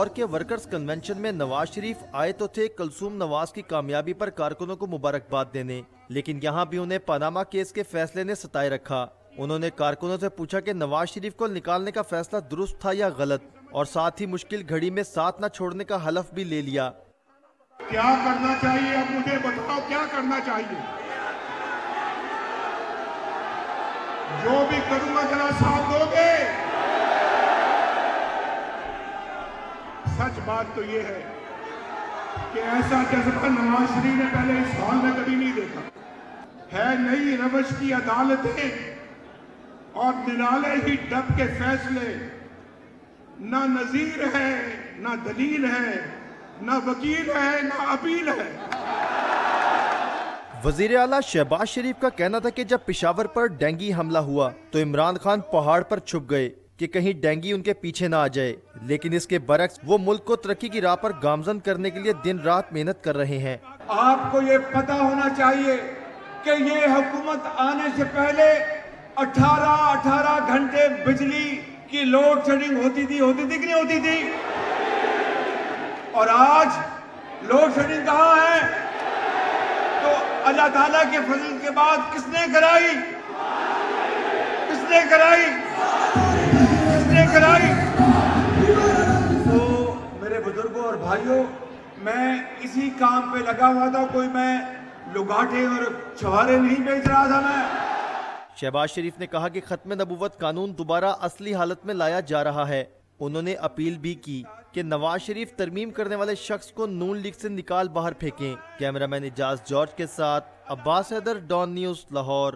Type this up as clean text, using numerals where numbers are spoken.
لاہور کے workers convention میں نواز شریف آئے تو تھے کلثوم نواز کی کامیابی پر کارکنوں کو مبارکباد دینے، لیکن یہاں بھی انہیں پاناما کیس کے فیصلے نے ستائے رکھا۔ انہوں نے کارکنوں سے پوچھا کہ نواز شریف کو نکالنے کا فیصلہ درست تھا یا غلط، اور ساتھ ہی مشکل گھڑی میں ساتھ نہ چھوڑنے کا حلف بھی لے لیا۔ کیا کرنا چاہیے؟ اب مجھے بتاؤ کیا کرنا چاہیے؟ جو بھی کروں گا ذرا ساتھ دو گے؟ سچ بات تو یہ ہے کہ ایسا جذبہ نواز شریف نے پہلے اس ہال میں کبھی نہیں دیکھا ہے۔ نئی روش کی عدالتیں اور نرالے ہی ڈب کے فیصلے، نہ نظیر ہے، نہ دلیل ہے، نہ وکیل ہے، نہ اپیل ہے۔ وزیر اعلیٰ شہباز شریف کا کہنا تھا کہ جب پشاور پر ڈینگی حملہ ہوا تو عمران خان پہاڑ پر چھپ گئے کہ کہیں ڈینگی ان کے پیچھے نہ آ جائے، لیکن اس کے برعکس وہ ملک کو ترقی کی راہ پر گامزن کرنے کے لیے دن رات محنت کر رہے ہیں۔ آپ کو یہ پتا ہونا چاہیے کہ یہ حکومت آنے سے پہلے 18 گھنٹے بجلی کی لوڈ شیڈنگ ہوتی تھی کہ نہیں ہوتی تھی؟ اور آج لوڈ شیڈنگ کہاں ہے؟ تو اللہ تعالیٰ کے فضل کے بعد کس نے کرائی؟ کس نے کرائی؟ کس نے کرائی؟ تو میرے بزرگوں اور بھائیوں، میں اسی کام پہ لگا ہوا تھا، کوئی میں لگاٹے اور چھوارے نہیں بیچ رہا تھا میں۔ شہباز شریف نے کہا کہ ختم نبوت قانون دوبارہ اصلی حالت میں لایا جا رہا ہے۔ انہوں نے اپیل بھی کی کہ نواز شریف ترمیم کرنے والے شخص کو نون لیگ سے نکال باہر پھینکیں۔ کیمرہ مین اجاز جارج کے ساتھ عباس حیدر، ڈان نیوز، لاہور۔